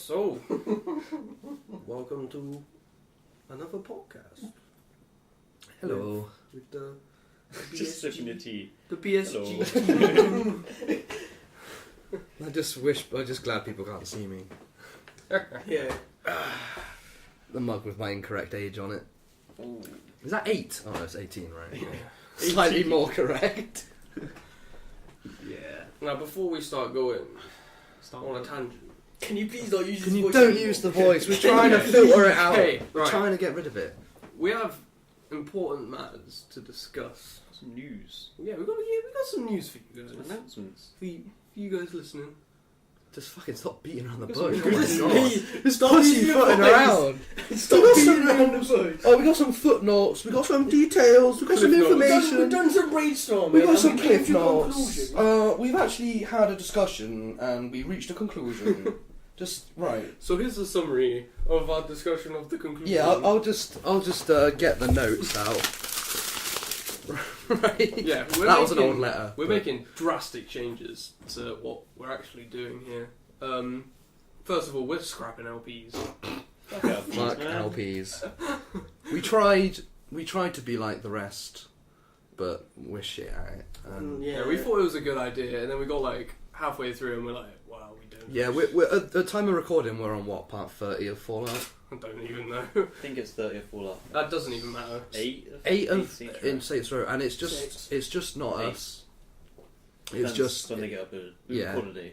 So, welcome to another podcast. Hello. With the Just sipping your tea. The PSG. I'm just glad people can't see me. Yeah. The mug with my incorrect age on it. Ooh. Is that 8? Oh, no, it's 18, right? Yeah. Slightly more correct. Yeah. Now, before we start going on a tangent, Can you please not use Can this you voice don't anymore? use the voice? We're trying to filter it out. Okay, We're right. trying to get rid of it. we have important matters to discuss. Some news. Yeah, we got some news for you guys. Announcements. For you guys listening. Just fucking stop beating around the Got bush. some Oh my news. god. Just Stop pussyfooting using your around. Stop We got beating some- around the bush. Oh, we got some footnotes. We got some details. We got some Cliff notes. information. We've done some brainstorming. We got and some we came cliff to a notes. conclusion. We've actually had a discussion and we reached a conclusion. Just right. So here's a summary of our discussion of the conclusion. Yeah, I'll just get the notes out. Right. Yeah, That was an old letter. We're but- making drastic changes to what we're actually doing here. First of all, we're scrapping LPs. Fuck LPs, Fuck man. LPs. We tried to be like the rest, but we're shit at it. Yeah, we thought it was a good idea, and then we got like halfway through, and we're like, "Wow, we don't." Yeah, we're at the time of recording, we're on what, part 30 of Fallout? I don't even know. I think it's 30 or Fallout. That doesn't even matter. 8? 8 of Saints in Row. Saints Row, and it's Six. just not 8. us. It's Depends just when they get up with yeah. quality.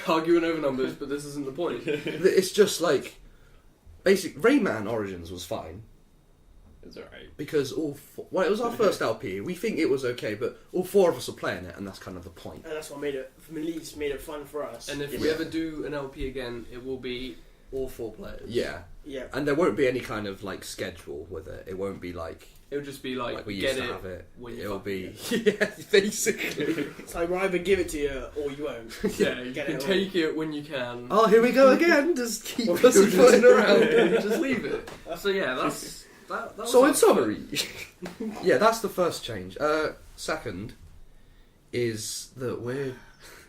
Arguing over numbers, but this isn't the point. it's just like basic. Rayman Origins was fine It's alright. because it was our first LP. We think it was okay, but all 4 of us are playing it, and that's kind of the point. And that's what made it, at least made it fun for us. And if Yeah. we ever do an LP again, it will be all 4 players. Yeah, yeah. and there won't be any kind of like schedule with it. It won't be like It'll just be like, we get used to it have it. when you It'll fucking be yeah, basically. It's like we'll either give it to you or you won't. Yeah, you Get can it all. take it when you can. Oh, here we go again. Just keep Or pussyfooting around. just leave it. So yeah, that was So our- in summary, yeah, that's the first change. Second is that we're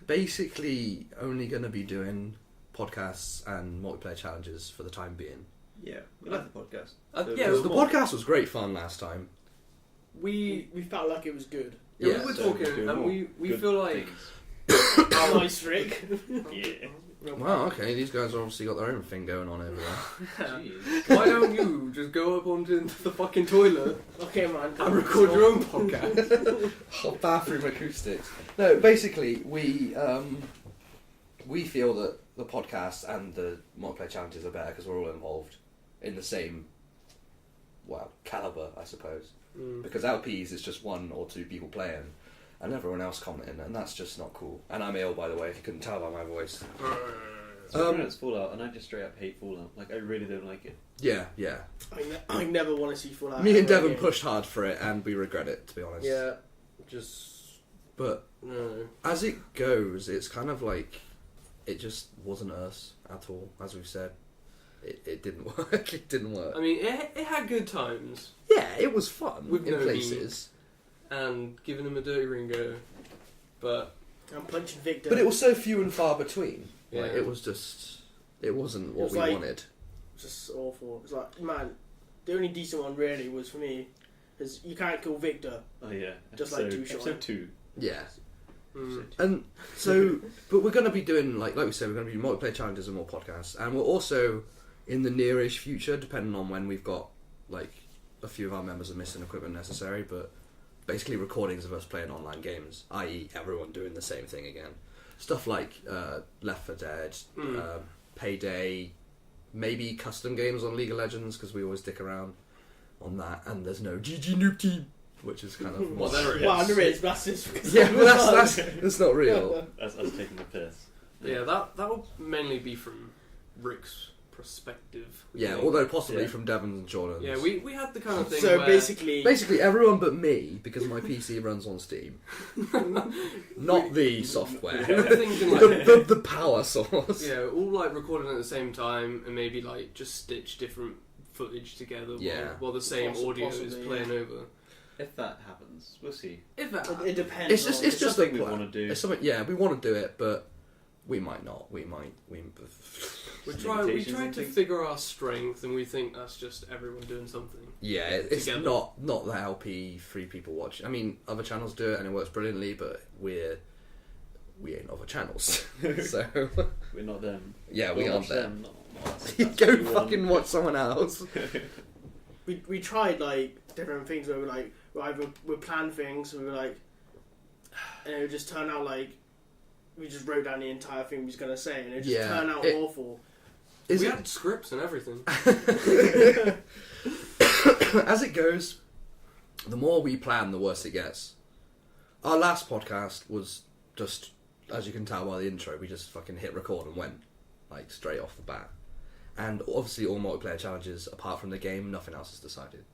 basically only going to be doing podcasts and multiplayer challenges for the time being. Yeah, we like the podcast. Yeah, Because the podcast was great fun last time. we We felt like it was good. yeah, Yeah, we were so talking, do and more we good feel like things. Nice, Rick. Yeah. Wow, okay, these guys obviously got their own thing going on over there. Jeez. why don't you just go up onto the fucking toilet Okay, man. and record your own podcast? Oh, bathroom acoustics. No, basically, we feel that the podcast and the multiplayer challenges are better because we're all involved in the same, well, caliber, I suppose. Because LPs is just 1 or 2 people playing, and everyone else commenting, and that's just not cool. And I'm ill, by the way, if you couldn't tell by my voice. So it's Fallout, and I just straight up hate Fallout. Like, I really don't like it. Yeah. I never want to see Fallout. Me and ever Devon again. pushed hard for it, and we regret it, to be honest. Yeah, just But no. as it goes, it's kind of like it just wasn't us at all, as we've said. It didn't work. It didn't work. I mean, it had good times, Yeah, it was fun With in no places. and giving them a dirty ringo, but I'm punching Victor. But it was so few and far between. yeah, Like, it wasn't what was we like- wanted. just awful. It's like, man, the only decent one really was for me is you can't kill Victor. Oh, yeah. Just like Two Shot. Episode 2. Yeah. Mm. And so, but we're going to be doing, like we said, we're going to be multiplayer challenges and more podcasts. And we're also, in the nearish future, depending on when we've got, like, a few of our members of missing equipment necessary, but basically recordings of us playing online games, i.e. everyone doing the same thing again. Stuff like Left 4 Dead, Payday, maybe custom games on League of Legends, because we always dick around on that. And there's no GG Noob Team, which is kind of... Well, there it is. Well, there is, but that's just yeah, but that's not real. That's us taking the piss. Yeah, that will mainly be from Rick's perspective. we Yeah, think. although possibly Yeah. from Devon's and Jordan's. Yeah, we had the kind of thing So where basically, Everyone but me, because my PC runs on Steam. Not the software. we were thinking like the power source. yeah, all like recording at the same time and maybe like just stitch different footage together Yeah. while the same audio is Possibly, playing over. If that happens, we'll see. If that it depends. It's just on- it's just something a we plan. wanna do. It's something. Yeah, we want to do it, but We might not. We might. We Some try limitations to and things. figure our strength, and we think that's just everyone doing something. Yeah, it's Together. not the LP 3 people watch. I mean, other channels do it and it works brilliantly, but we ain't other channels. So We're not them. yeah, we Don't aren't watch them. No, that's Go what you want. fucking watch someone else. We tried like different things where we plan things, and we were like, and it would just turn out like we just wrote down the entire thing we was gonna say, and it just turned out awful. Is we it had scripts and everything. as it goes? The more we plan, the worse it gets. Our last podcast was just, as you can tell by the intro, we just fucking hit record and went like straight off the bat. And obviously, all multiplayer challenges, apart from the game, nothing else is decided.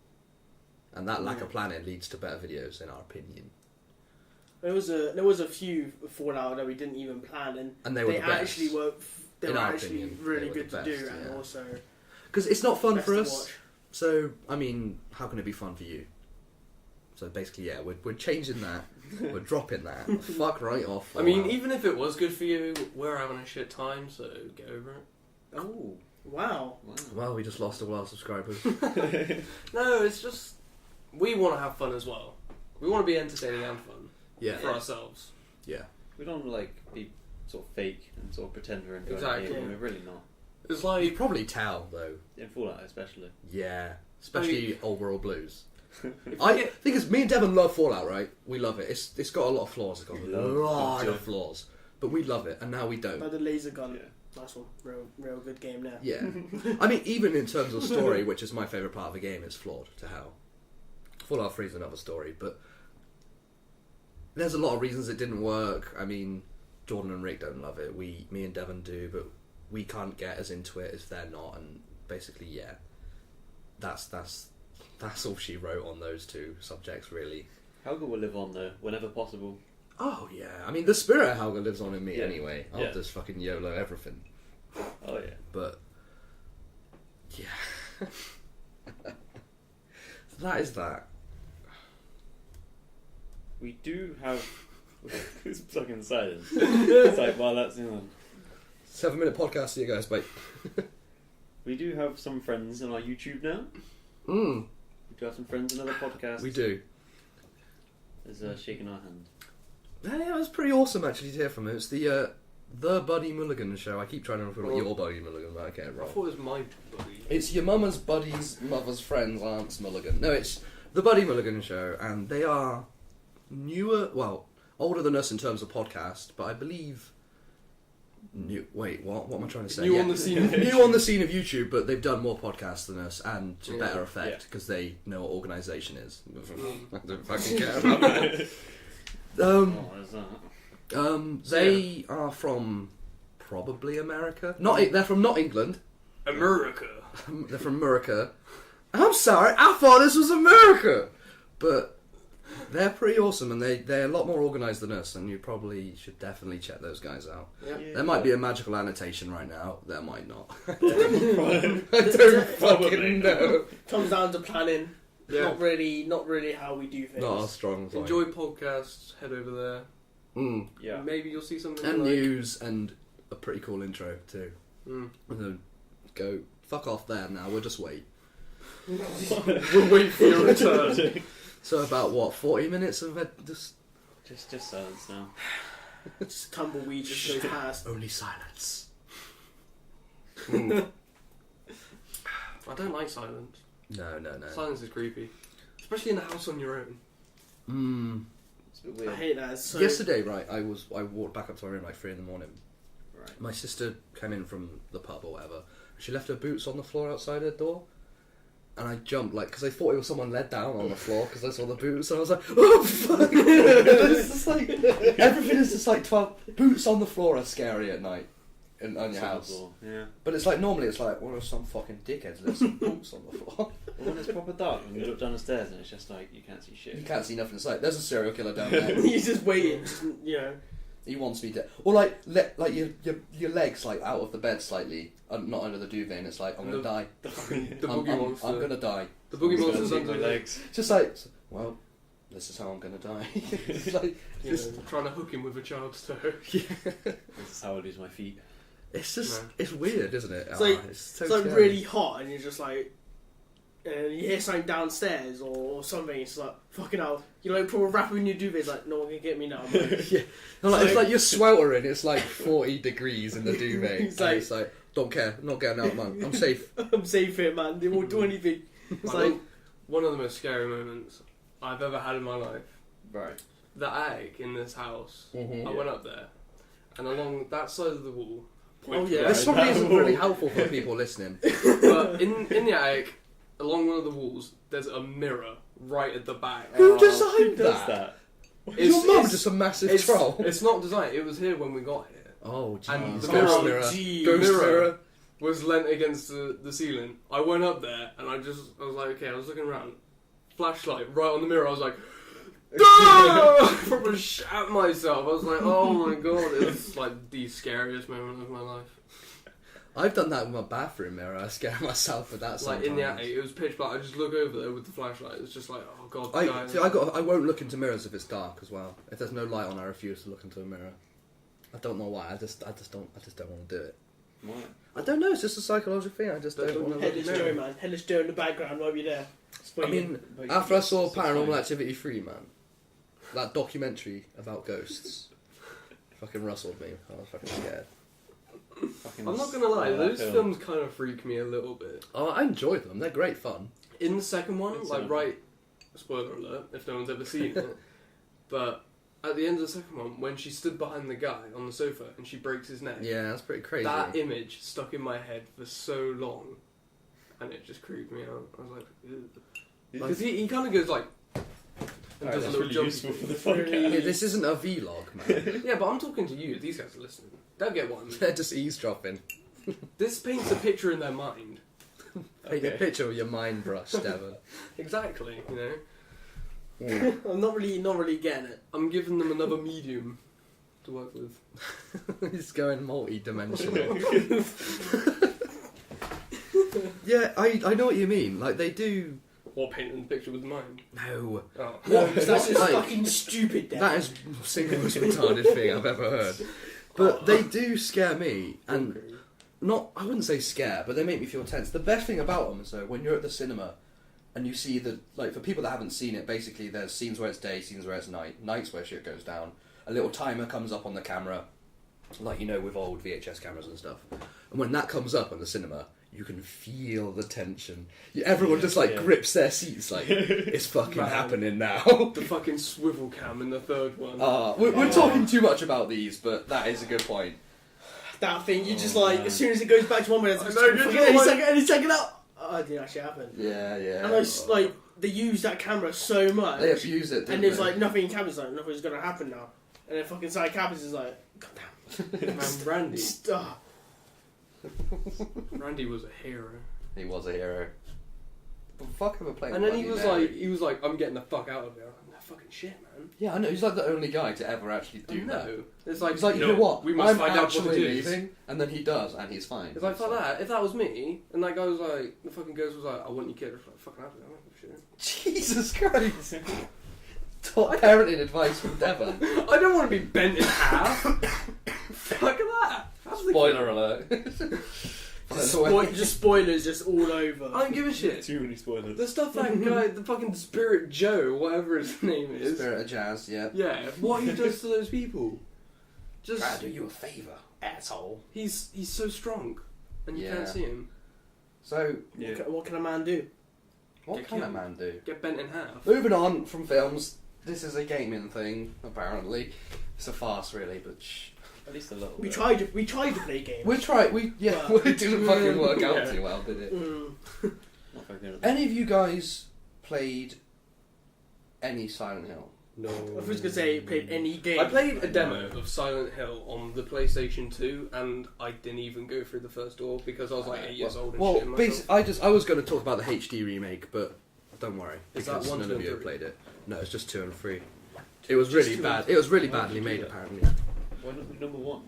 And that lack of planning leads to better videos, in our opinion. There was a few Fallout that we didn't even plan, and they were the best. actually were In our actually opinion, really they were good the to do, best, and yeah. also Because it's not fun best for to us. watch. So, I mean, how can it be fun for you? So basically, yeah, we're changing that. We're dropping that. Fuck right off. I mean, Fallout. even if it was good for you, we're having a shit time, so get over it. Oh, Wow. wow. Well, we just lost all our subscribers. No, it's just we want to have fun as well. We want to be entertaining and fun Yeah. for ourselves. Yeah. We don't like be sort of fake and sort of pretend we're enjoying Exactly. the game. We're really not. It's You like probably tell, though. In Fallout, especially. Yeah. Especially Old World Blues. if I we get- think it's me and Devon love Fallout, right? We love it. It's got a lot of flaws. It's got We a love lot it. of flaws, but we love it, and now we don't. But the laser gun, Yeah. nice one, real good game there. Yeah, I mean, even in terms of story, which is my favourite part of the game, it's flawed to hell. Fallout 3 is another story, but there's a lot of reasons it didn't work. I mean, Jordan and Rick don't love it. Me and Devon do, but we can't get as into it as they're not. And basically, yeah, that's all she wrote on those two subjects, really. Helga will live on though, whenever possible. Oh yeah, I mean, the spirit of Helga lives on in me Yeah. anyway. I'll Yeah. just fucking YOLO everything. Oh yeah. But yeah, so that is that. We do have. It's fucking silence. It's like, well, that's 7-minute podcast. See you guys. Bye. We do have some friends on our YouTube now. Mm, We do have some friends in other podcasts. we do. There's shaking our hand. Yeah, it was pretty awesome actually to hear from him. It's the Buddy Mulligan show. I keep trying to refer to your Buddy Mulligan, but I get it I wrong. thought it was my buddy. It's your mama's buddy's mother's friend's aunt's Mulligan. No, it's the Buddy Mulligan show, and they are newer, well, older than us in terms of podcast, but I believe new. Wait, what? What am I trying to say? New Yeah. on the scene. New on the scene of YouTube, but they've done more podcasts than us, and to Yeah. better effect Yeah. because they know what organisation is. Mm. I don't fucking care about that. Oh, there's that. They are from probably America. They're from not England. America. They're from America. I'm sorry, I thought this was America, but they're pretty awesome, and they're a lot more organised than us. And you probably should definitely check those guys out. Yep. Yeah. There might be a magical annotation right now. There might not. I Probably. don't fucking know. Comes down to planning. Yeah. Not really how we do things. Not as strong as I. Enjoy podcasts. Head over there. Mm. Yeah. Maybe you'll see something. And you like. news and a pretty cool intro too. Mm. And then go fuck off there now. We'll just wait. We'll wait for your return. So about what 40 minutes of it? Just Just silence now. Just tumbleweed just goes past. only silence. I don't like silence. No. Silence is creepy, especially in a house on your own. Mm. It's a bit I weird. hate that. It's so Yesterday, right, I walked back up to my room like 3 a.m. Right. My sister came in from the pub or whatever. She left her boots on the floor outside her door, and I jumped like because I thought it was someone led down on the floor because I saw the boots, and I was like, oh fuck! It's just like everything is just like 12 boots on the floor are scary at night on your house. Yeah. But it's like normally it's like well, some fucking dickheads left some boots on the floor. Well, when it's proper dark, when you look down the stairs and it's just like you can't see shit. You can't see nothing. It's like there's a serial killer down there. He's just waiting. Just, you know. He wants me to, or like your legs like out of the bed slightly, not under the duvet, and it's like I'm gonna die. The I'm boogie monster. gonna die. The boogie I'm gonna monster's take under my the legs. Just like well, this is how I'm gonna die. It's like, trying to hook him with a child's toe. This is how I lose my feet. it's just, it's weird, isn't it? It's like, it's so it's like scary. really hot, and you're just like, and you hear something downstairs or something. It's like fucking hell. You're like probably wrapping your duvet. It's like no one can get me now. I'm like, Yeah. No, like, it's like you're sweltering. It's like 40 degrees in the duvet. It's and like- it's like, don't care, not getting out, man. I'm safe. I'm safe here, man. They won't do anything. It's I like think one of the most scary moments I've ever had in my life. Right. The attic in this house. Mhm. I went up there, and along that side of the wall. Oh, yeah. This probably isn't really helpful for people listening. But in the attic, along one of the walls, there's a mirror right at the back. Who designed Who does that? that? Is your mum just a massive it's, troll? It's not designed. It was here when we got here. Oh, And jeez. the Ghost mirror- mirror. gee, Ghost mirror. mirror. Was leant against the ceiling. I went up there and I was like, okay, I was looking around. Flashlight right on the mirror. I was like, I probably shat myself. I was like, oh my god, it was like the scariest moment of my life. I've done that with my bathroom mirror. I scare myself with that Like sometimes. in the attic, it was pitch black. I just look over there with the flashlight. It's just like, oh god, I guys. I won't look into mirrors if it's dark as well. If there's no light on, I refuse to look into a mirror. I don't know why. I just don't want to do it. Why? I don't know. It's just a psychological thing. I just don't want to look Headless into a Joe, mirror. man. Headless Joe in the background while you're there. I mean, But after I saw it's Paranormal fine. Activity 3, man, that documentary about ghosts, fucking rustled me. I was fucking scared. Fucking I'm not gonna lie, that those film. films kind of freak me a little bit. Oh, I enjoyed them. They're great fun. In the second one, It's like right, spoiler alert if no one's ever seen it, but at the end of the second one, when she stood behind the guy on the sofa and she breaks his neck, Yeah, that's pretty crazy. that image stuck in my head for so long, and it just creeped me out. I was like, because he kind of goes like, and Alright, does a that's little really jump. useful for the Really- Hey, podcast. this isn't a vlog, man. Yeah, but I'm talking to you. These guys are listening. They'll get what I mean. They're just eavesdropping. This paints a picture in their mind. Paint a Okay. picture with your mind brush, Devon. Exactly. You know, I'm not really getting it. I'm giving them another medium to work with. He's going multi-dimensional. Yeah, I know what you mean. Like, they do... What, painting the picture with the mind? No. Oh. No, that's just Like, fucking stupid. Dan. that is the single most retarded thing I've ever heard. But they do scare me, and not, I wouldn't say scare, but they make me feel tense. The best thing about them is though, when you're at the cinema and you see the, like, for people that haven't seen it, basically there's scenes where it's day, scenes where it's night, nights where shit goes down, a little timer comes up on the camera, like, you know, with old VHS cameras and stuff. And when that comes up on the cinema, you can feel the tension. Everyone just, like, grips their seats, like, it's fucking Man. happening now. The fucking swivel cam in the third one. We're talking too much about these, but that is a good point. That thing, you just Oh, like, man. as soon as it goes back to one minute, it's I know, like, you're fucking just any second up. Oh, it didn't actually happen. Yeah, yeah. And I like, they use that camera so much. They abuse it, and didn't there's they? like nothing in cameras, like nothing's gonna happen now. And then fucking side cameras is like, God damn. Man, Randy. Stop. Randy was a hero. He was a hero. But fuck ever played. And then he Bloody was like, I'm getting the fuck out of here. I'm like, fucking shit, man. Yeah, I know. He's like the only guy to ever actually do I that. know. It's like, He's like, you no, know what? We must I'm find out what actually it is. leaving, and then he does, and he's fine. It's like, fuck that. If that was me, and that guy was like, the fucking ghost was like, I want your kid. I was like, fucking hell, I don't give a shit. Jesus Christ! Top parenting advice from Devon. I don't want to be bent in half. Fuck that. That's the Spoiler alert. Just spoilers just all over. I don't give a shit. Too many spoilers. The stuff that guy, the fucking Spirit Joe, whatever his name is. Spirit of Jazz, yeah. Yeah, what he does to those people. Just Try to do you a favour, asshole. he's so strong, and you Yeah. can't see him. So, Yeah. What can a man do? what Get can a killed. man do? Get bent in half. Moving on from films, this is a gaming thing, apparently. It's a farce, really, but shh. At least a little. We bit. tried to play games. It didn't fucking work out Yeah. too well, did it? Not very good. Any of you guys played any Silent Hill? No. I was gonna say played any game. I played a demo of Silent Hill on the PlayStation 2, and I didn't even go through the first door because I was like 8 years old and Well, shit. myself. I was going to talk about the HD remake, but don't worry, Is that because 1, none 2, of and you have 3? played it. No, it's just 2 and 3. It was Just really 2 bad. and It was really Why badly would you made, do that? apparently. Why not the number one?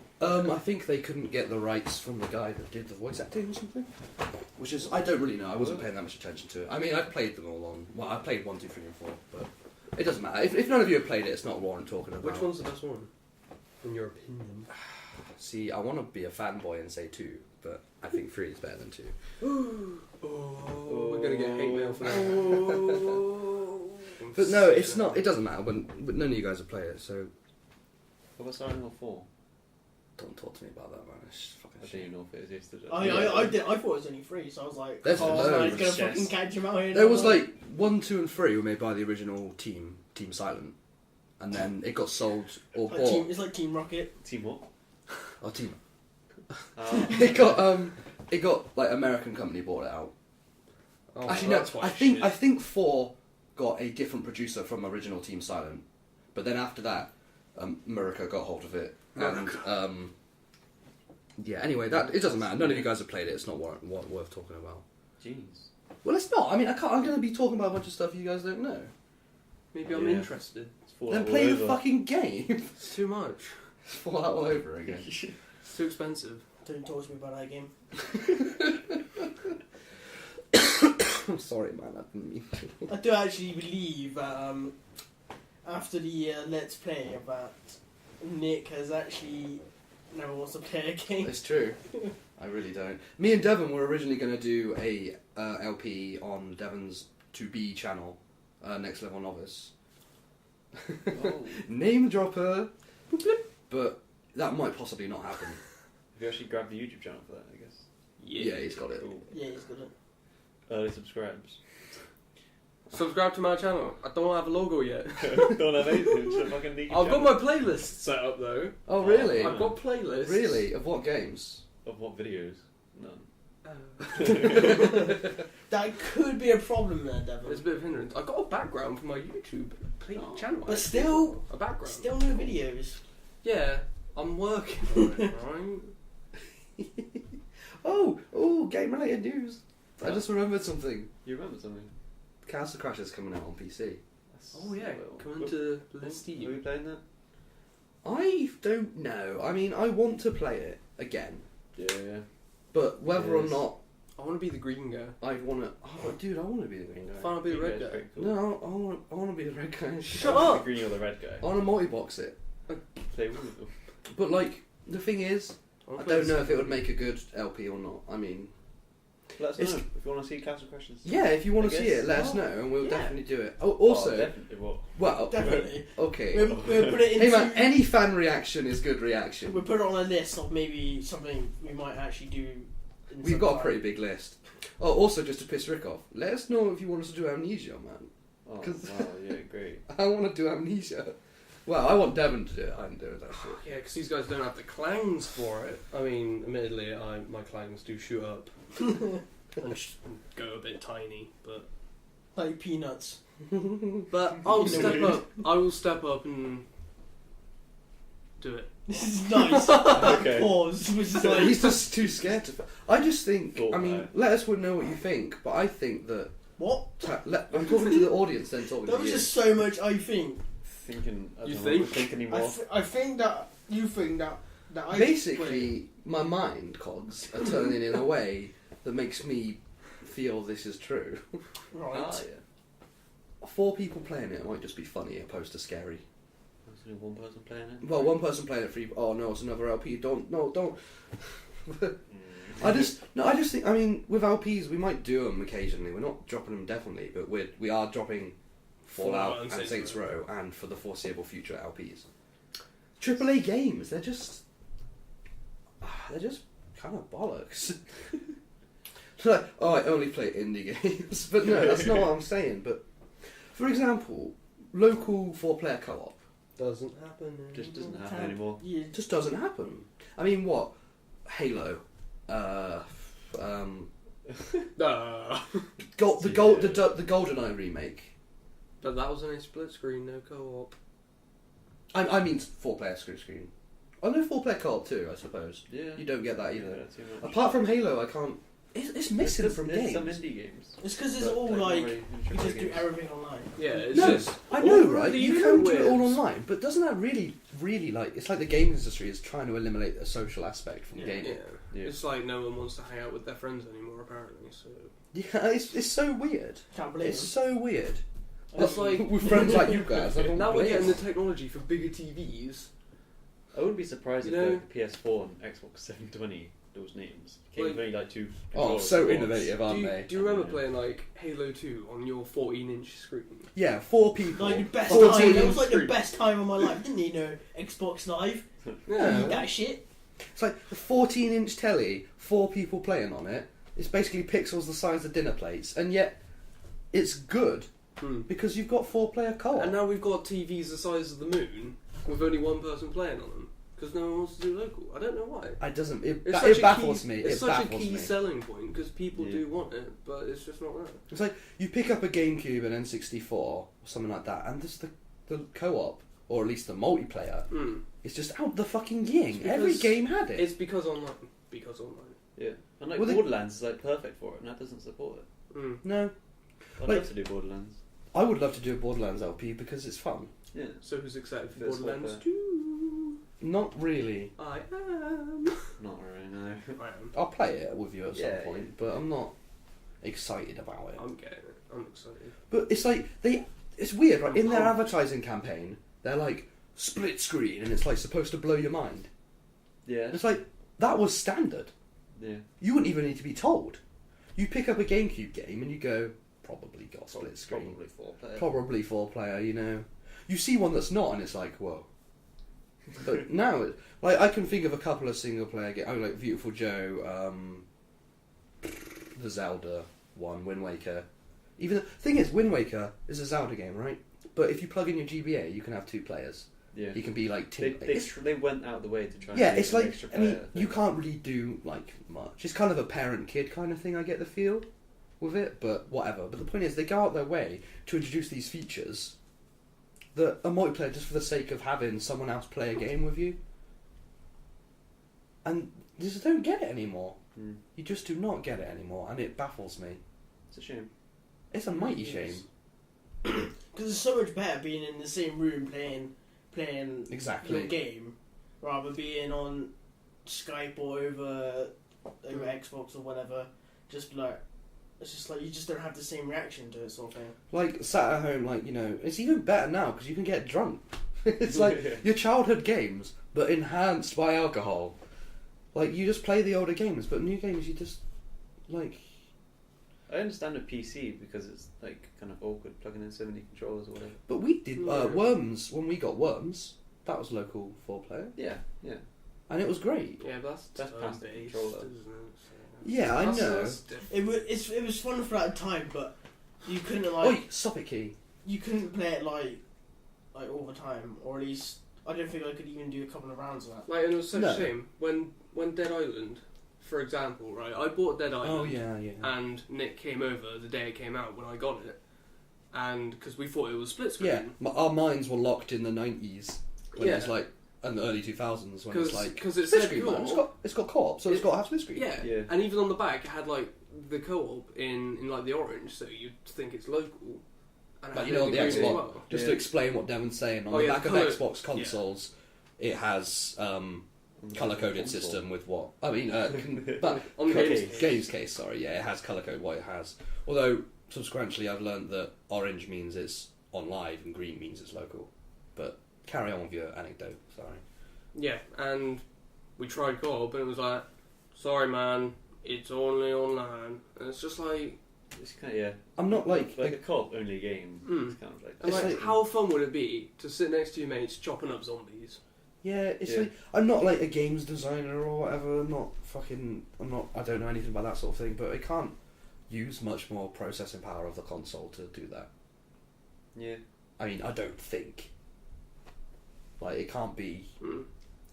I think they couldn't get the rights from the guy that did the voice acting or something. Which is, I don't really know. I wasn't paying that much attention to it. I mean, I've played them all on. Well, I played 1, 2, 3, and 4, but It doesn't matter. If none of you have played it, it's not warrant talking about. Which one's the best one, in your opinion? See, I want to be a fanboy and say 2, but I think 3 is better than 2. Oh, we're gonna get hate mail for that. But no, it's not. It doesn't matter but none of you guys have played it, so What about Silent Hill 4? don't talk to me about that, man. It's fucking I shit. don't even know if it existed. I thought it was only 3, so I was like, There's oh, loads. man's gonna Yes. fucking catch him out here. There was like 1, 2, and 3 were made by the original Team Silent, and then it got sold or like bought. it's like Team Rocket. Team what? Oh, Team. Oh. It got like American company bought it out. Oh, Actually, no. that's why I think 4 got a different producer from original Team Silent, but then after that, America got hold of it, and yeah. Anyway, that it doesn't matter. None of you guys have played it. It's not worth talking about. Jeez. Well, it's not. I mean, I can't. I'm going to be talking about a bunch of stuff you guys don't know. Maybe I'm Yeah. interested. It's Fallout Then all play the over. fucking game. It's too much. Fall out all over again. It's too expensive. Don't talk to me about that game. I'm sorry, man. I didn't mean to. I do actually believe that after the Let's Play that Nick has actually never wants to play a game. It's true. I really don't. Me and Devon were originally going to do a LP on Devon's 2B channel, Next Level Novice. Oh. Name dropper. Boop, bloop. But that might possibly not happen. Have you actually grabbed the YouTube channel for that, I guess? Yeah, he's got it. Cool. Yeah, he's got it. Early subscribes. Subscribe to my channel. I don't have a logo yet. Don't have anything. It's a fucking leaky I've got channel. my playlist set up though. Oh, really? I've got playlists. Really? Of what games? Of what videos? None. That could be a problem there, Devon. There's a bit of hindrance. I've got a background for my YouTube channel. But actually. still- a background. Still no videos. Yeah, I'm working on it, right? Oh, game-related news. I just remembered something. You remember something? Castle Crashers coming out on PC. Oh yeah, coming to Steam. Are we playing that? I don't know. I mean, I want to play it again, Yeah. but whether or Yes. not I want to be the green guy. I want to... Oh, dude, I want to be the green guy. Fine, I'll be the red Green guy's guy. pretty cool. No, I want to be the red guy. Shut The up! green or the red guy? I want to multi-box it. Play with them. But, like, the thing is, wanna I play don't the know if it would second make a good LP or not. I mean, Let us It's- know if you want to see Castle Crashers. yeah, if you want I to see guess. it, let us Oh, know, and we'll yeah. definitely do it. Oh, also, Oh, definitely. What? well, Definitely. okay. We'll put it into. Hey man, any fan reaction is good reaction. We'll put it on a list of maybe something we might actually do. In We've some got a time. pretty big list. Oh, also, just to piss Rick off, let us know if you want us to do Amnesia, man. Oh, 'Cause- wow, yeah, great. I want to do Amnesia. Well, I want Devon to do it. I'm doing that shit. Yeah, because these guys don't have the clangs for it. I mean, admittedly, my clangs do shoot up and go a bit tiny, but Like peanuts. I'll step up. I will step up and do it. This is nice. Okay. Pause. Which is like. He's just too scared to. I just think. Thought I mean, that. let us know what you think. But I think that. What? I'm talking to the audience, then talking That to was you. just so much. I think. Thinking. I You don't think? want to think anymore. I think that you think that I Basically, my mind cogs are turning in a way that makes me feel this is true. Right. Ah, yeah. 4 people playing it might just be funny opposed to scary. There's only one person playing it. Well, one person playing it 3. Oh no, it's another LP. Don't. Mm. I just think. I mean, with LPs, we might do them occasionally. We're not dropping them definitely, but we are dropping Fallout and Saints Row, and for the foreseeable future LPs. AAA games, they're just kind of bollocks. Like, oh, I only play indie games, but no, that's not what I'm saying. But for example, local 4-player co-op Doesn't happen. Just doesn't happen anymore. Yeah. just doesn't happen. I mean, what? Halo, Nah. the GoldenEye remake. But that was on a split screen, no co-op. I mean 4-player screen. Oh no, 4-player co-op too, I suppose. Yeah. You don't get that Yeah, either. too much. Apart from Halo, I can't. It's missing There's- from there's games. some indie games. It's because it's But all they're not like really you AAA just do games. everything online. Yeah, it's No, just. I know, all right? the You can do it all weirds. online, but doesn't that really like? It's like the games industry is trying to eliminate the social aspect from Yeah. gaming. Yeah. It's like no one wants to hang out with their friends anymore, apparently. So Yeah, it's so weird. Can't believe It's it. so weird. It's like with friends like you guys. I don't now we're blame getting you. the technology for bigger TVs. I wouldn't be surprised You if know- like, the PS4 and Xbox 720, those names, came Like- with only like 2 Oh, controllers so at once. innovative, aren't they? Do you remember Yeah. playing like Halo 2 on your 14-inch screen? Yeah, 4 people. Like the best 14 time. That was like the screen. best time of my life. Didn't you know Xbox Live? Yeah. That shit. It's like a 14-inch telly, 4 people playing on it. It's basically pixels the size of dinner plates, and yet it's good Hmm. because you've got 4-player co-op. And now we've got TVs the size of the moon with only one person playing on them because no one wants to do local. I don't know why. It doesn't. It It's such a baffles key, me. It's It such a baffles key me. selling point because people Yeah. do want it, but it's just not there. It's like you pick up a GameCube and N64 or something like that, and just the co-op or at least the multiplayer. Hmm. It's just out the fucking yin. It's Every because game had it. It's because online. Because online. Yeah, and like Well, they- Borderlands is like perfect for it, and that doesn't support it. Hmm. No, I'd Like- love to do Borderlands. I would love to do a Borderlands LP because it's fun. Yeah, So who's excited for That's Borderlands like 2? Not really. I am. not really. No. I am. I'll play it with you at some Yeah, point, yeah. but I'm not excited about it. I'm getting it. I'm excited. But it's like it's weird, right? In their Oh. advertising campaign, they're like split screen, and it's like supposed to blow your mind. Yeah, And it's like that was standard. yeah. You wouldn't even need to be told. You pick up a GameCube game and you go, probably got split screen, Probably 4-player. probably 4-player. You know, you see one that's not, and it's like, whoa. But now, like I can think of a couple of single-player games. Oh, like Beautiful Joe, the Zelda one, Wind Waker. Even the thing is, Wind Waker is a Zelda game, right? But if you plug in your GBA, you can have 2 players. Yeah. You can be like They, Tim. they went out the way to try. Yeah, and make it's an like extra I mean, player you thing. can't really do like much. It's kind of a parent-kid kind of thing. I get the feel with it, but whatever. But the point is, they go out their way to introduce these features that are multiplayer just for the sake of having someone else play a game with you, and you just don't get it anymore. Mm. You just do not get it anymore, and it baffles me. It's a shame. It's a mighty Yes. shame. Because it's so much better being in the same room playing Exactly. your game rather being on Skype or over Xbox or whatever. Just like it's just like you just don't have the same reaction to it, sort of thing. Like sat at home, like it's even better now because you can get drunk. It's like your childhood games, but enhanced by alcohol. Like you just play the older games, but new games you just like. I understand a PC because it's like kind of awkward plugging in so many controllers or whatever. But we did Yeah. Worms when we got Worms. That was local 4-player, Yeah, yeah. and it was great. Yeah, but That's past the turn-based, controller. isn't it? So Yeah, I know. different. It was fun for that time, but you couldn't Oi, stop it, Key. you couldn't play it like all the time, or at least I don't think I could even do a couple of rounds of that. Like, and it was such No. a shame when Dead Island, for example, right? I bought Dead Island. Oh yeah, yeah. And Nick came over the day it came out when I got it, and because we thought it was split screen. Yeah, our minds were locked in the 90s when it was Yeah. like, and the early 2000s when it's like because it split said screen, man. co-op. It's got co-op, so it's got to have split screen. Yeah. Yeah. And even on the back it had like the co-op in like the orange, so you'd think it's local. And it But had you know, in the green Xbox. as well. Just Yeah. to explain what Devon's saying, on Oh, the yeah, back of colour- Xbox consoles, it has On the color-coded console. system with what? I mean, but On the Case. games. games case, sorry, yeah, it has color-code what it has. Although, subsequently, I've learned that orange means it's on live and green means it's local. But carry on with your anecdote, sorry. Yeah, and we tried co-op and it was like, sorry man, it's only online. And it's just like, It's kind of, yeah. I'm not like a co-op only game. Mm. It's kind of like. and It's like, like- how fun would it be to sit next to your mates chopping up zombies? yeah, it's Yeah. like I'm not like a games designer or whatever. I don't know anything about that sort of thing. But I can't use much more processing power of the console to do that. Yeah. I mean, I don't think. Like it can't be. Mm.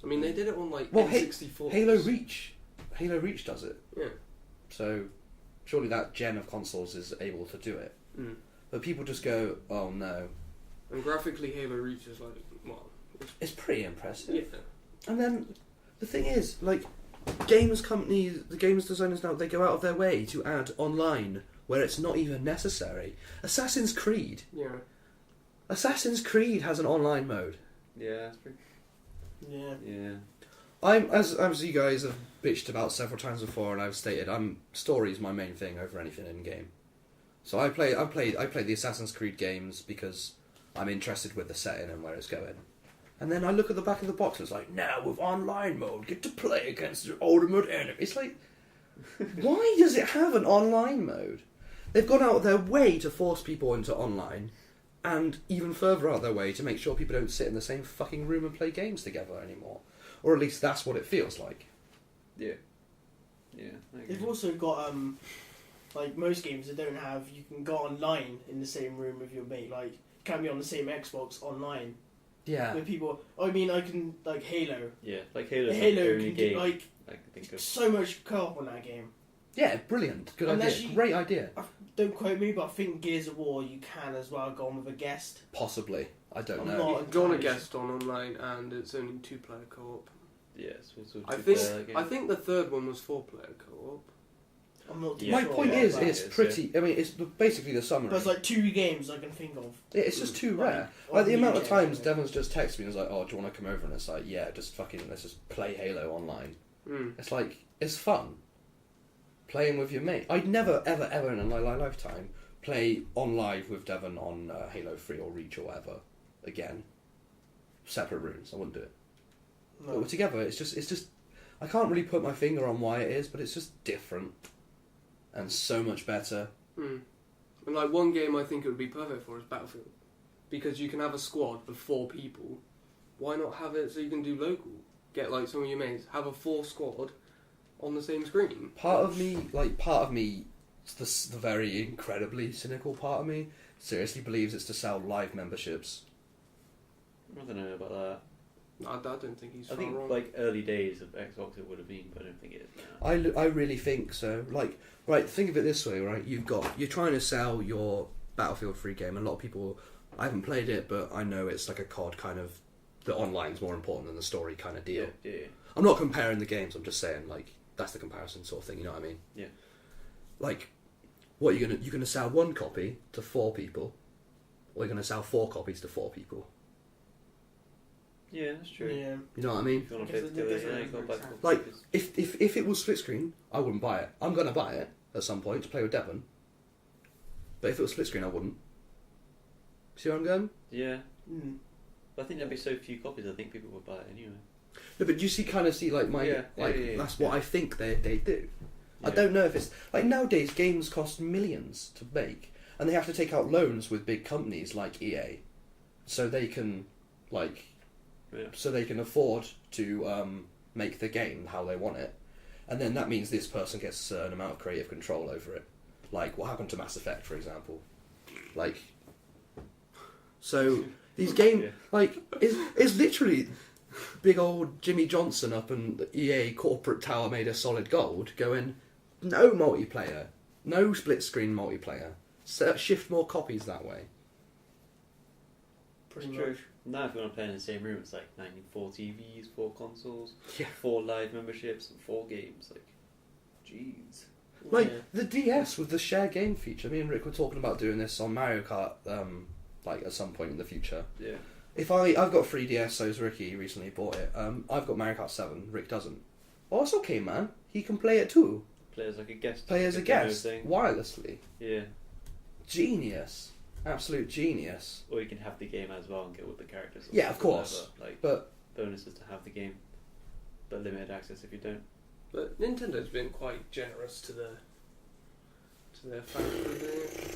I mean, they did it on like Well, N64. Halo Reach does it. Yeah. So surely that gen of consoles is able to do it. Mm. But people just go, oh no. And graphically, Halo Reach is like, well, It's pretty impressive. yeah. And then the thing is, like, games companies, the games designers now, they go out of their way to add online where it's not even necessary. Assassin's Creed has an online mode. Yeah. That's pretty. Yeah. Yeah. I'm as you guys have bitched about several times before, and I've stated, story's my main thing over anything in game. So I play the Assassin's Creed games because I'm interested with the setting and where it's going. And then I look at the back of the box and it's like, now with online mode, get to play against the ultimate enemy. It's like, why does it have an online mode? They've gone out of their way to force people into online, and even further out of their way to make sure people don't sit in the same fucking room and play games together anymore. Or at least that's what it feels like. Yeah. Yeah. I agree. They've also got like most games that don't have. You can go online in the same room with your mate. Like, can be on the same Xbox online. Yeah. With people. I mean, I can like Halo. Yeah, like Halo's Halo the only can game do like I can think of. so much co-op on that game. Yeah, brilliant. Good Unless idea. you- Great idea. Don't quote me, but I think Gears of War you can as well go on with a guest. Possibly. I don't I'm know. not- You can go on a guest on online, and it's only 2-player co-op. Yeah, so I two-player game. think the third one was 4-player co-op. I'm not too Yeah. My sure point about is, that. it's pretty. I mean, it's basically the summary. But it's like 2 games I can think of. It's just too Like, rare. on Like the amount of UK, times yeah. Devon's just texted me and was like, "Oh, do you want to come over?" And it's like, "Yeah, just fucking let's just play Halo online." Mm. It's like it's fun playing with your mate. I'd never, ever, ever in my lifetime play on live with Devon on Halo 3 or Reach or whatever again. Separate rooms. I wouldn't do it. No. But together, it's just. I can't really put my finger on why it is, but it's just different and so much better. Mm. And like one game I think it would be perfect for is Battlefield, because you can have a squad of 4 people. Why not have it so you can do local? Get like some of your mates, have a 4 squad on the same screen. Part of me, the very incredibly cynical part of me, seriously believes it's to sell live memberships. I don't know about that. I don't think he's I far think wrong. like early days of Xbox it would have been, but I don't think it is now. I really think so. Like, right, think of it this way, right? You're trying to sell your Battlefield free game. A lot of people, I haven't played it, but I know it's like a COD kind of. The online's more important than the story kind of deal. Yeah. I'm not comparing the games. I'm just saying like that's the comparison sort of thing. You know what I mean? Yeah. Like, what are you're gonna sell 1 copy to 4 people, or you're gonna sell 4 copies to 4 people? Yeah, that's true. Yeah. You know what I mean? If you want I to guess play it together, doesn't yeah, really you got make back. sense. Like, if it was split screen, I wouldn't buy it. I'm gonna buy it at some point to play with Devon. But if it was split screen, I wouldn't. See where I'm going? Yeah, Mm. but I think there'd be so few copies. I think people would buy it anyway. No, but you see like my Yeah, like yeah, that's what yeah. I think they do. I Yeah. don't know if it's like nowadays games cost millions to make, and they have to take out loans with big companies like EA, so they can Yeah. afford to make the game how they want it, and then that means this person gets a certain amount of creative control over it. Like what happened to Mass Effect, for example. Like, so these games Yeah. it's literally big old Jimmy Johnson up in the EA corporate tower made of solid gold going, no multiplayer, no split screen multiplayer, shift more copies that way. Pretty It's much. true. Now if you want to play in the same room, it's like 94 TVs, 4 consoles, Yeah. 4 live memberships, and 4 games. Like, jeez. Like Yeah. the DS with the share game feature. Me and Rick were talking about doing this on Mario Kart, like at some point in the future. Yeah. If I've got 3DS, so's Ricky. He recently bought it. I've got Mario Kart 7. Rick doesn't. Oh, it's okay, man. He can play it too. Play as like a guest. Play as a like demo guest thing. wirelessly. Yeah. Genius. Absolute genius. Or you can have the game as well and get all the characters. Yeah, of course. Whatever. Like But bonuses to have the game, but limited access if you don't. But Nintendo's been quite generous to their fans,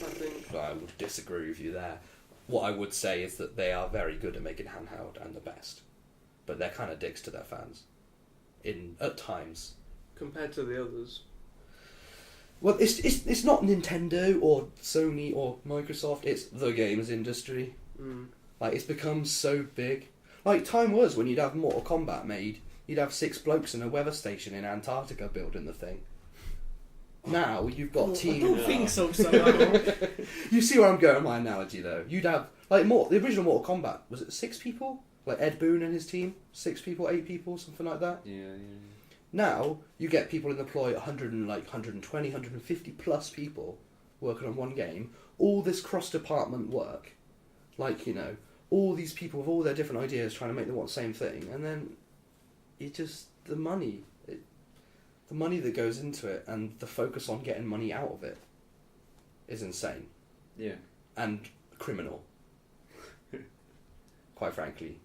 I think. I would disagree with you there. What I would say is that they are very good at making handheld and the best, but they're kind of dicks to their fans, at times. Compared to the others. Well, it's not Nintendo or Sony or Microsoft. It's the games industry. Mm. Like it's become so big. Like time was when you'd have Mortal Kombat made, you'd have 6 blokes in a weather station in Antarctica building the thing. Now you've got I teams. don't think so. Somehow. You see where I'm going with my analogy, though. You'd have the original Mortal Kombat. Was it 6 people? Like Ed Boon and his team, 6 people, 8 people, something like that. Yeah. Now you get people in the ploy 120, 150 plus people working on one game. All this cross department work, all these people with all their different ideas trying to make the same thing, and then it just the money that goes into it, and the focus on getting money out of it. is insane Yeah. and criminal. Quite frankly.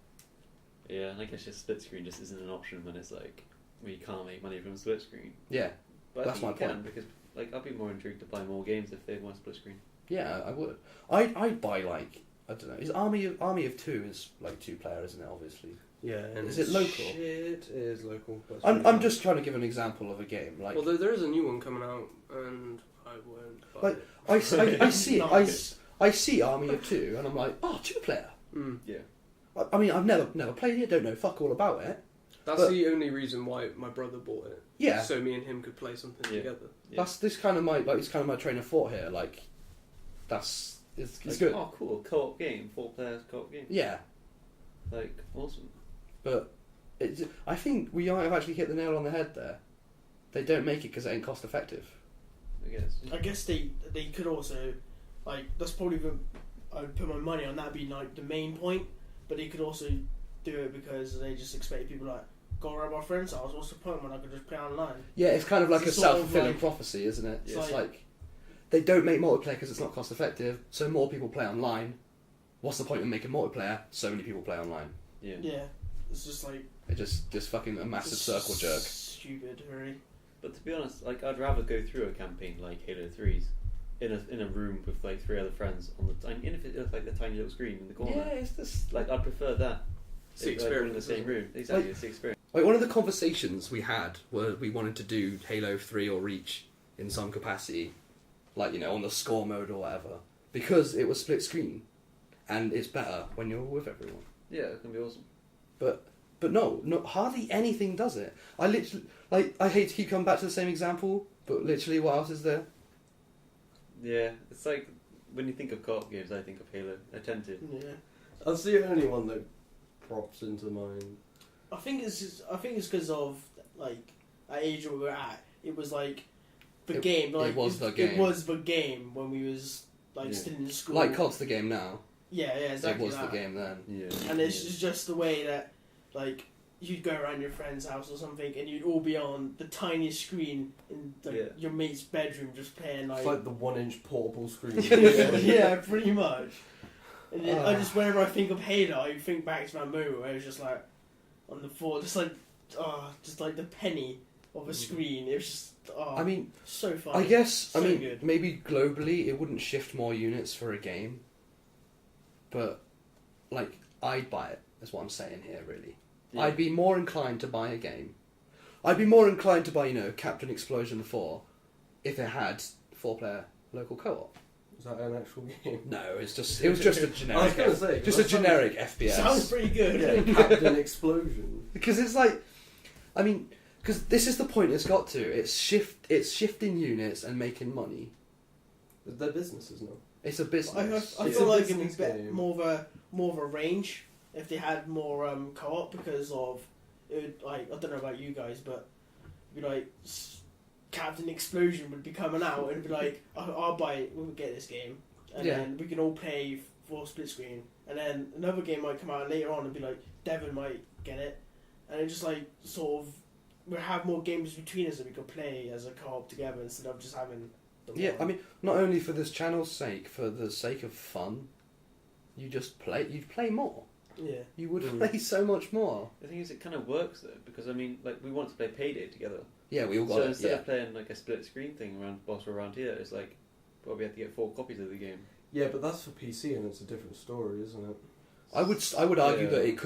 Yeah, and I guess just split screen just isn't an option when it's like we can't make money from split screen. Yeah, But That's I think my you can point. because like I'd be more intrigued to buy more games if they want split screen. yeah, I would. I'd buy like, I don't know. Is Army of Two is like 2-player, isn't it? Obviously. Yeah, and Is it local? Shit is local. I'm just trying to give an example of a game. Like, Well, there is a new one coming out, and I won't buy Like, it. I see it. Nice. I see Army of Two, and I'm like, oh, 2-player. Mm. Yeah. I mean, I've never played it. Don't know fuck all about it. That's But- the only reason why my brother bought it. Yeah, So me and him could play something Yeah. together. Yeah. that's this kind of my it's kind of my train of thought here. Like, it's Like, good. Oh, cool! Co-op game, 4 players co-op game. Yeah, Like awesome. but I think we might have actually hit the nail on the head there. They don't make it because it ain't cost effective. I guess. I guess they could also, like, that's probably I would put my money on that being like the main point, but they could also do it because they just expect people like go around my friend's house. What's the point when I could just play online? Yeah, it's kind of like It's a sort of self-fulfilling like- prophecy, isn't it? it's It's like- like they don't make multiplayer because it's not cost effective, so more people play online. What's the point in making multiplayer? So many people play online. Yeah. Yeah, it's just like It just fucking a massive it's circle jerk. Stupid, really. But to be honest, like I'd rather go through a campaign like Halo 3's in a room with like 3 other friends on the tiny, even if it's like the tiny little screen in the corner. Yeah, it's just Like I'd prefer that. It's the If, like, we're in the experience, same isn't it? room. Exactly, Like- it's the experience. like one of the conversations we had were we wanted to do Halo 3 or Reach in some capacity, like, you know, on the score mode or whatever, because it was split screen, and it's better when you're with everyone. Yeah, it's gonna be awesome. But no, hardly anything does it. I literally, like, I hate to keep coming back to the same example, but literally, what else is there? Yeah, it's like when you think of co-op games, I think of Halo. I tend to. Yeah, That's the only one that props into mind. I think it's because of like at age where we're at. It was like the It- game. Like it was the It game. was the game when we was like Yeah. still in school. Like COD's the game now. yeah, exactly. It was that. the game then. Yeah. And it's just the way that, like, you'd go around your friend's house or something, and you'd all be on the tiniest screen in like, Yeah. your mate's bedroom, just playing It's like, like the 1-inch portable screen. yeah, pretty much. And then I just, whenever I think of Halo, I think back to that moment where it was just like on the floor, just like the penny of a screen. It was just, I mean, so fun. I guess, So I mean, good. maybe globally it wouldn't shift more units for a game, but, like, I'd buy it, is what I'm saying here, really. Yeah. I'd be more inclined to buy a game. I'd be more inclined to buy, you know, Captain Explosion 4 if it had 4-player local co-op. Is that an actual game? No, it was just a I was generic, gonna say, just a that sounds- generic FPS. Sounds pretty good. Yeah, Captain Explosion. Because it's like, I mean, because this is the point it's got to. It's shifting units and making money. They're businesses now. It's a business. I It's feel a like it'd be business game. more of a range if they had more co-op because of it would, like, I don't know about you guys, but it'd be like Captain Explosion would be coming out and it'd be like I'll buy it, we'll get this game, and Yeah. then we can all play for split screen, and then another game might come out later on and be like Devon might get it, and it just like sort of we'll have more games between us that we could play as a co-op together instead of just having the Yeah, one. I mean, not only for this channel's sake, for the sake of fun, you'd play more. yeah. You would Mm. play so much more. The thing is, it kind of works though, because I mean, like we want to play Payday together. Yeah, we all got So it. instead Yeah. of playing like a split screen thing around here, it's like, well, we have to get 4 copies of the game. Yeah, but that's for PC and it's a different story, isn't it? I would argue Yeah. that it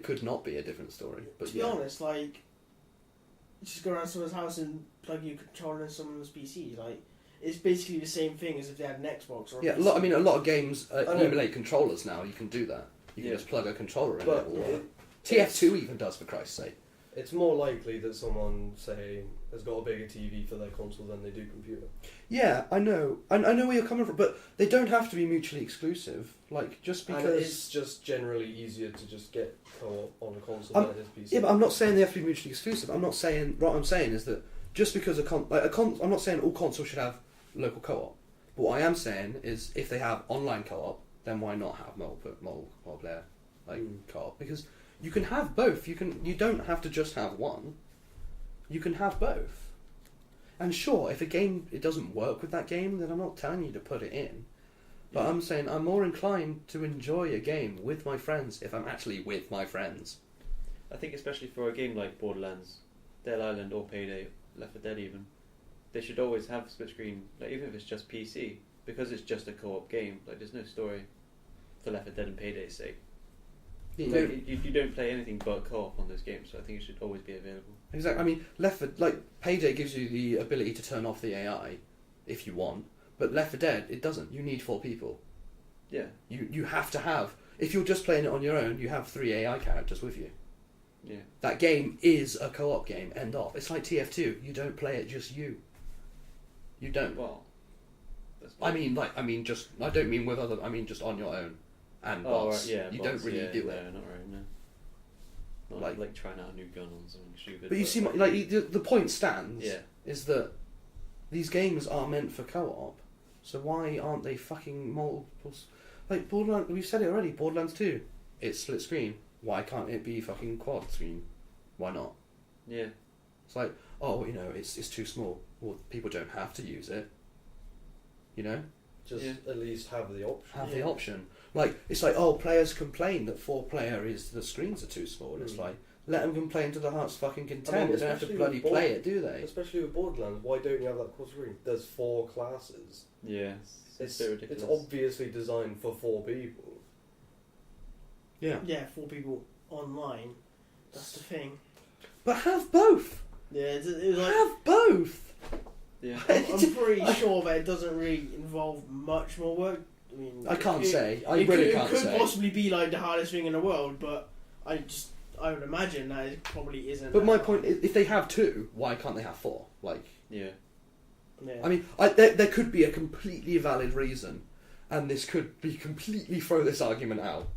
could not be a different story. But To be yeah. honest, like, just go around someone's house and plug your controller in someone's PC. Like, it's basically the same thing as if they had an Xbox or a Yeah, PC. a lot of games I know. emulate controllers now. You can do that. You can Yeah. just plug a controller in But it. Or, it- TF2 even does, for Christ's sake. it's more likely that someone, say, has got a bigger TV for their console than they do computer. Yeah, I know. I know where you're coming from, but they don't have to be mutually exclusive. Like, just And because... it's just generally easier to just get co-op on a console I'm- than it is PC. Yeah, but I'm not saying they have to be mutually exclusive. I'm not saying... What I'm saying is that just because I'm not saying all consoles should have local co-op. But what I am saying is if they have online co-op, then why not have multiplayer co-op? Because you can have both. You don't have to just have one. You can have both. And sure, if a game it doesn't work with that game, then I'm not telling you to put it in. But I'm saying I'm more inclined to enjoy a game with my friends if I'm actually with my friends. I think especially for a game like Borderlands, Dead Island or Payday, Left 4 Dead even, they should always have split screen, like even if it's just PC, because it's just a co-op game. Like there's no story for Left 4 Dead and Payday's sake. You don't play anything but co-op on those games, so I think it should always be available. Exactly. I mean, Payday gives you the ability to turn off the AI if you want, but Left 4 Dead it doesn't. You need 4 people. Yeah. You have to have. If you're just playing it on your own, you have 3 AI characters with you. Yeah. That game is a co-op game. End of. It's like TF2. You don't play it just you. You don't. Well, that's I mean, just. I don't mean with other. I mean, just on your own. And bots. Right, yeah, you bots, don't really do no, it. not right, no. Not like trying out a new gun on something stupid. But you see, the point stands. Yeah. Is that these games are meant for co-op, so why aren't they fucking multiples? Like Borderlands, we've said it already. Borderlands 2, it's split screen. Why can't it be fucking quad screen? Why not? Yeah. It's like, oh, it's too small. Well, people don't have to use it. You know. Just at least have the option. Have the option. Like, it's like, oh, players complain that 4-player the screens are too small. And it's like, let them complain to the heart's fucking content. They don't have to bloody play it, do they? Especially with Borderlands, why don't you have that quad screen? There's 4 classes. Yeah. It's so ridiculous. It's obviously designed for 4 people. Yeah. Yeah, 4 people online. That's the thing. But have both. Yeah, it's like, Have both. Yeah. I'm pretty sure that it doesn't really involve much more work. I mean, I can't say. I it really could, can't It could say. possibly be like the hardest thing in the world, but I would imagine that it probably isn't. But my point is, if they have 2, why can't they have 4? Like, Yeah. Yeah. I mean, there could be a completely valid reason, and this could be completely throw this argument out.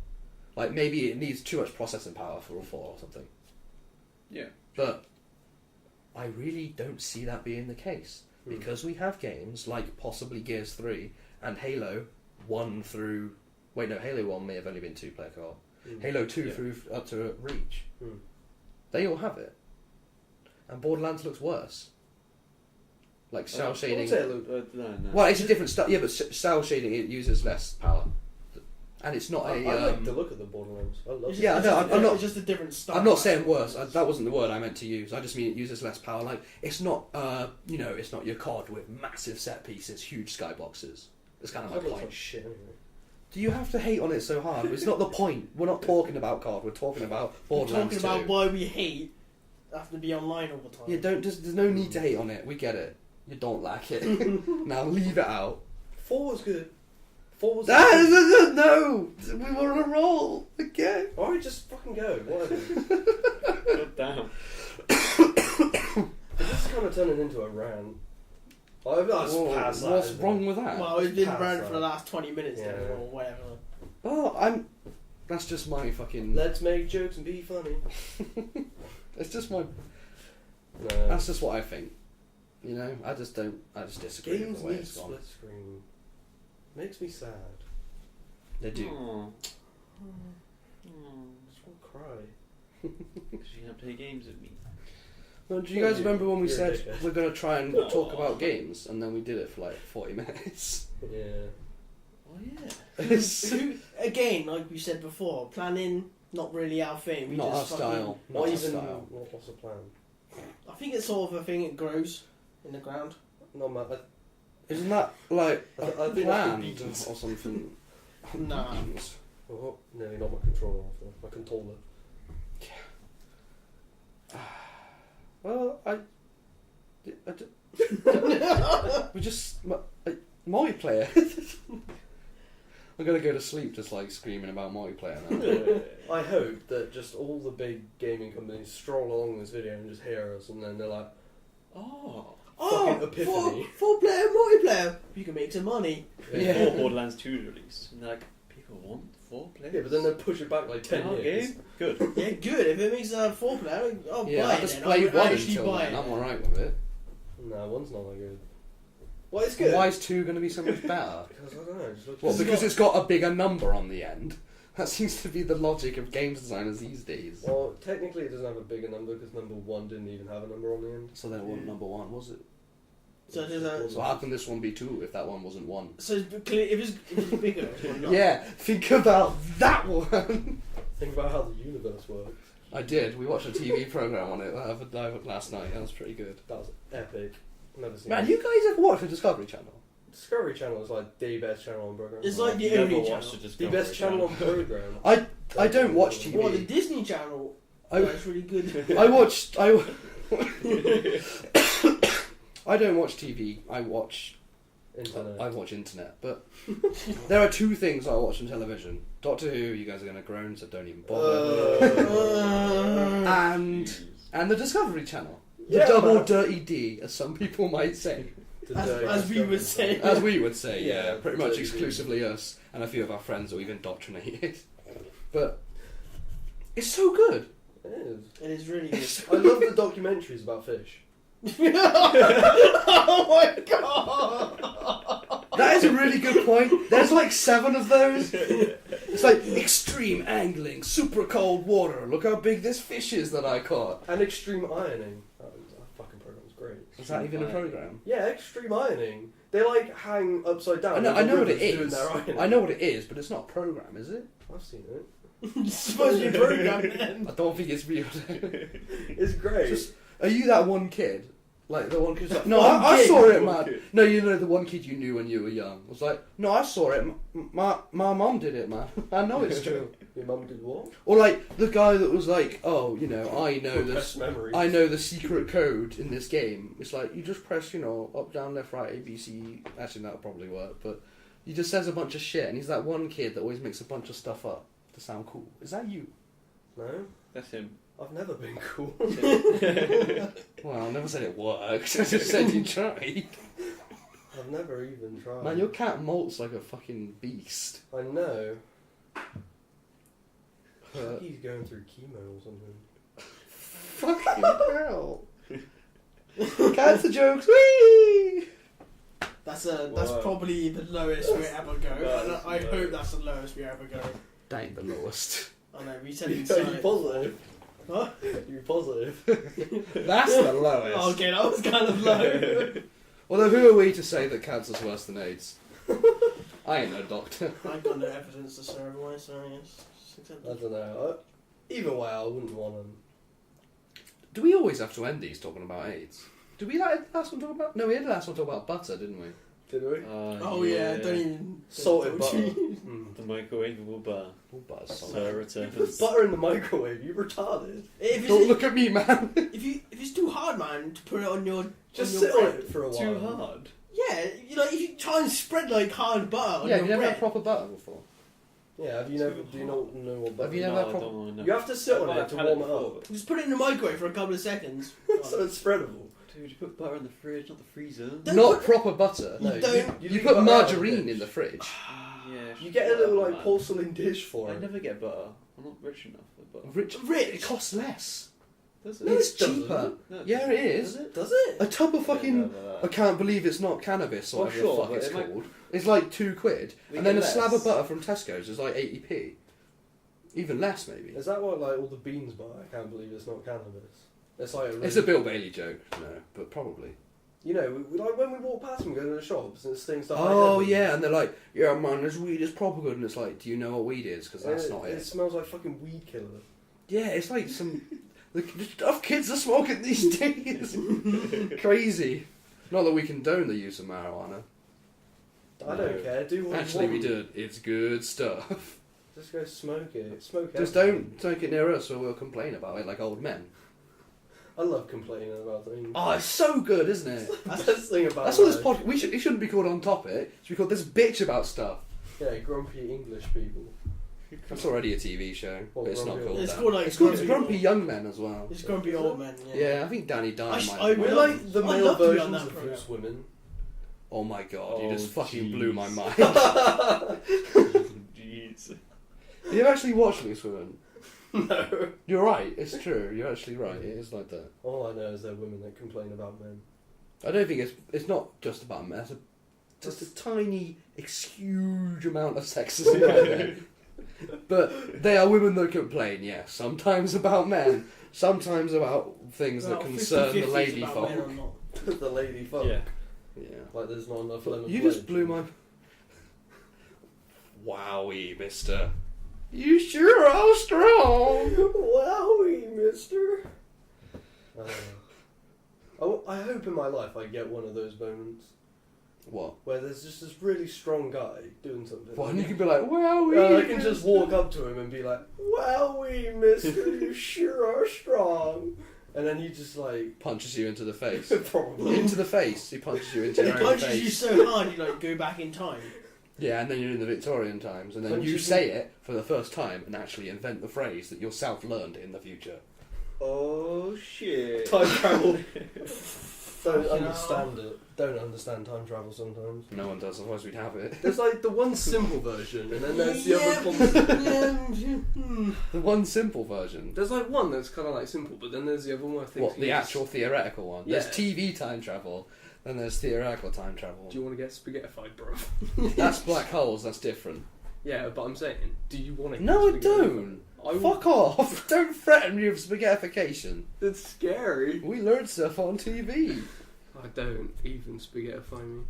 Like, maybe it needs too much processing power for a 4 or something. Yeah. But I really don't see that being the case. Because we have games like possibly Gears 3 and Halo 1 through... Wait, no, Halo 1 may have only been 2-player co-op. Halo 2 through up to Reach. They all have it. And Borderlands looks worse. Like cell shading... No. Well, it's a different stuff. Yeah, but cell shading, it uses less power. And it's not I like the look of the Borderlands. I love It's it. Yeah, just, I'm not- It's just a different style. I'm not saying worse. That wasn't the word I meant to use. I just mean it uses less power. Like, it's not, it's not your COD with massive set pieces, huge skyboxes. It's kind of my That looks point. like shit anyway. Do you have to hate on it so hard? It's not the point. We're not talking about COD. We're talking about We're Borderlands talking about 2. why we hate having to be online all the time. Yeah, there's no need to hate on it. We get it. You don't like it. Now leave it out. 4 was good. 4 was No! We were on a roll. Okay. Alright, just fucking go. Whatever. God damn. This is kind of turning into a rant. I've past that. What's isn't wrong it? with that? Well, it's been Past around that. for the last 20 minutes then, Yeah. or whatever. Oh, that's just my fucking... Let's make jokes and be funny. It's just my... No. That's just what I think. You know, I just disagree Games with the way need it's gone. split screen. Makes me sad. They do. Aw. Just want to cry. Because you can't play games with me. Well, do you guys remember when we You're a said dickhead. we're going to try and talk about games, and then we did it for like 40 minutes? Yeah. Oh yeah. It's Again, like we said before, planning, not really our thing. We not our just fucking- style. Not Not our even. style. What's the plan? I think it's sort of a thing, it grows in the ground. Not my. Isn't that like I a think that's plan the beatings. or something? Nah. Beatings. Oh, nearly not my controller. My controller. Well, we just multiplayer. I'm gonna go to sleep just like screaming about multiplayer now. I hope that just all the big gaming companies stroll along this video and just hear us, and then they're like, Oh. fucking epiphany. 4-player multiplayer. You can make some money. Yeah. Or Borderlands 2 release. And they're like, people want 4 players? Yeah, but then they push it back like 10 Oh, years. game? Good. Yeah, good. If it makes a 4-player, I'll Yeah, buy I it. just then. played I'll one actually until buy then. it. I'm alright with it. No, one's not that good. Well, it's good. Why is 2 going to be so much better? Because I don't know. It just looks Well, because it's got a bigger number on the end. That seems to be the logic of games designers these days. Well, technically it doesn't have a bigger number because number 1 didn't even have a number on the end. So then it wasn't number 1, was it? So there's a. So how can this one be 2 if that one wasn't 1? So if it's bigger, it's one not. Yeah, think about that one. Think about how the universe works. I did. We watched a TV program on it last night. That was pretty good. That was epic. Never seen Man, it. you guys ever watch the Discovery Channel? Discovery Channel is like the best channel on program. It's like the Never only watched channel. the the Discovery best channel on program. I don't watch TV. What, the Disney Channel? That's really good. I don't watch TV. I watch internet. But there are 2 things I watch on television: Doctor Who. You guys are going to groan, so don't even bother. And the Discovery Channel. The Yeah, double man. dirty D, as some people might say. As we would say. As we would say, yeah. Yeah, Pretty much dirty D. exclusively us and a few of our friends that we've indoctrinated. But it's so good. It is. It is really good. I love the documentaries about fish. Oh my god! That is a really good point. There's like 7 of those. It's like extreme angling, super cold water. Look how big this fish is that I caught. And extreme ironing. That fucking program's great. Is that even a program? Yeah, extreme ironing. They like hang upside down. I know what it Doing is. their ironing. I know what it is, but it's not a program, is it? I've seen it. It's supposed to be a program then. I don't think it's real. It's great. Just, are you that one kid? Like the one kid's like, no, One I kid. saw it, One man. kid. No, you know the one kid you knew when you were young. Was like, no, I saw it. My mom did it, man. I know it's true. Your mum did what? Or like the guy that was like, oh, you know, I know Repressed this. memories. I know the secret code in this game. It's like you just press, you know, up, down, left, right, A, B, C. Actually, that'll probably work. But he just says a bunch of shit, and he's that one kid that always makes a bunch of stuff up to sound cool. Is that you? No, That's him. I've never been cool. Well, I never said it worked. I just said you tried. I've never even tried. Man, your cat molts like a fucking beast. I know. Uh, He's going through chemo or something. fucking hell. Cancer jokes. Whee! That's Whoa. probably the lowest we ever go. That's I low. hope that's the lowest we ever go. That ain't the lowest. I know, we said Are it's you positive? Huh? You're positive. That's the lowest. Okay, that was kind of low. Although who are we to say that cancer's worse than AIDS? I ain't no doctor. I've got no evidence to serve away, so yes. It's I accepted. don't know. Either way, I wouldn't want them. Do we always have to end these talking about AIDS? Did we like the last one talk about? No, we had the last one talk about butter, didn't we? Did we? Oh yeah, don't even. Salted don't butter. you- Mm. The microwavable butter. Oh, butter's So solid. You returns. put butter in the microwave. You retarded. If Don't it's, look at me, man. if it's too hard, man, to put it on your Just on sit your on bread. it for a while. Too hard. Yeah, you know, if you try and spread like hard butter on Yeah, your have you never bread. had proper butter before? Yeah. Have you never? Do you not know what butter? Have you No, never had I proper? don't want to know. You have to sit on I've it to had warm it before, up, Just put it in the microwave for a couple of seconds. so it's spreadable. Dude, you put butter in the fridge, not the freezer. Don't Not put- proper butter. You No, don't- you leave put butter out of margarine the in the fridge. Yeah. You get a little like man. porcelain dish for I it. never get butter. I'm not rich enough for butter. Rich. Rich. It costs less. Does No, It's it doesn't. cheaper. No, Yeah, it is. Does it? Does it? A tub of I don't fucking. know about I that. can't believe it's not cannabis or Well, whatever sure, the fuck but it's it might- called. It's like £2, We and then a get slab less. of butter from Tesco's is like 80p. Even less, maybe. Is that what like all the beans buy? I can't believe it's not cannabis. It's like It's a Bill Bailey joke, no, but probably. You know, like when we walk past and we go to the shops and it's things stuff like Oh that. yeah, and they're like, "Yeah, man, this weed is proper good," and it's like, "Do you know what weed is? Because that's not It it." smells like fucking weed killer. Yeah, it's like some the stuff kids are smoking these days. Crazy. Not that we condone the use of marijuana. I No. don't care. Do what Actually, you we want. did. It's good stuff. Just go smoke it. Smoke it. Just don't take it near us, or we'll complain about it like old men. I love complaining about things. Oh, it's so good, isn't it? That's the best thing about That's what this life. pod. It shouldn't be called On Topic. It should be called This Bitch About Stuff. Yeah, grumpy English people. That's already a TV show. What, But it's not Grumpy called It's that. called like It's called Grumpy Grumpy Old- Young Men as well. It's grumpy old men. Yeah, I think Danny I Dyer sh- might. I We're love- like the I'd male love to be on versions that of program. Bruce Women. Oh my god, you Oh, just fucking jeez. blew my mind. Jeez. You actually watched Loose Women? No. You're right, it's true, you're actually right, it is like that. All I know is they're women that complain about men. I don't think it's not just about men, it's just a tiny, huge amount of sexism right there. But they are women that complain, yes. Sometimes about men, sometimes about things that Well, concern the 50-50 lady about folk. men or not. The lady fuck. Yeah. Yeah. Like there's not enough lemon. You just blew my. Wowie, mister. You sure are strong. Wowie, mister. I hope in my life I get one of those moments What? where there's just this really strong guy doing something. Well, and you can be like, wowie. I can just walk up to him and be like, "Wowie, mister, you sure are strong." And then he just like Punches you into the face. probably Into the face. He punches you into He your own punches face. you so hard you like go back in time. Yeah, and then you're in the Victorian times, and then Punches you you- say it for the first time and actually invent the phrase that yourself learned in the future. Oh shit. time travel. Don't Fucking understand it. Don't understand time travel sometimes. No one does, otherwise we'd have it. There's like the one simple version, and then there's the other concept. The one simple version. There's like one that's kind of like simple, but then there's the other one I think. What, the actual theoretical one? There's Yeah. TV time travel, then there's theoretical time travel. Do you want to get spaghettified, bro? That's black holes, that's different. Yeah, but I'm saying, do you want to? No, I get don't. Fuck off! Don't threaten me with spaghettification. It's scary. We learned stuff on TV. I don't even spaghettify me.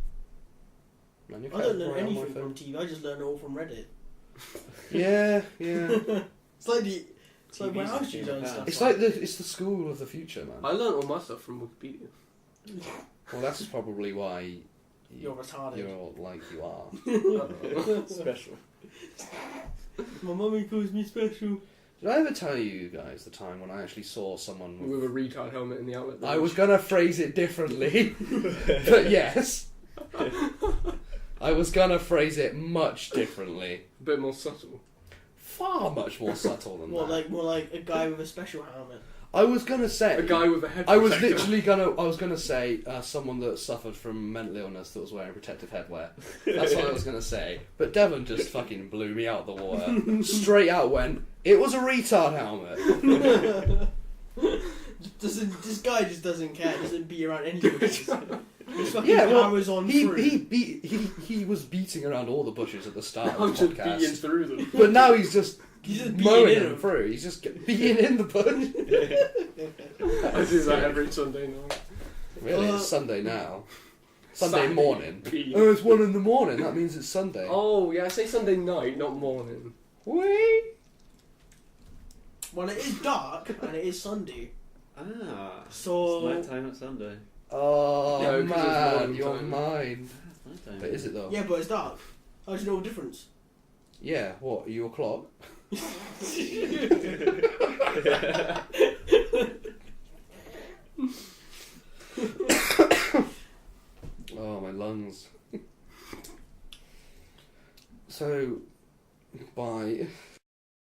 Man, you I don't can't learn write on my anything phone. from TV. I just learn it all from Reddit. Yeah, yeah. It's like the. It's like TV's where else a do you thing learn of stuff? It's like the school of the future, man. I learned all my stuff from Wikipedia. Well, that's probably why You're retarded. you're like you are. Special. My mummy calls me special. Did I ever tell you guys the time when I actually saw someone With a retard helmet in the outlet. I was gonna phrase it differently, but yes. I was gonna phrase it much differently. a bit more subtle. Far much more subtle than More that. like a guy with a special helmet. I was gonna say A guy with a head. I was protector. literally I was gonna say someone that suffered from mental illness that was wearing protective headwear. That's what I was gonna say. But Devon just fucking blew me out the water. Straight out went, it was a retard helmet. This guy just doesn't care. Doesn't beat around any bushes. His fucking Yeah, well, powers on he through. he was beating around all the bushes at the start I'm of the just beating podcast. through them. But now he's just He's just mowing beating in them them. through. He's just being in the bush. I do that every Sunday night. Really, Uh, it's Sunday now. Sunday Saturday, morning. Pete. Oh, it's 1 a.m. That means it's Sunday. Oh yeah, I say Sunday night, not morning. Wee. Well, it is dark and it is Sunday. Ah. So It's night time at Sunday. Oh No, 'cause it's man, morning you're time. mine. It's night time. But is it though? yeah, but it's dark. How do you know the difference? Yeah. What? Are you a clock?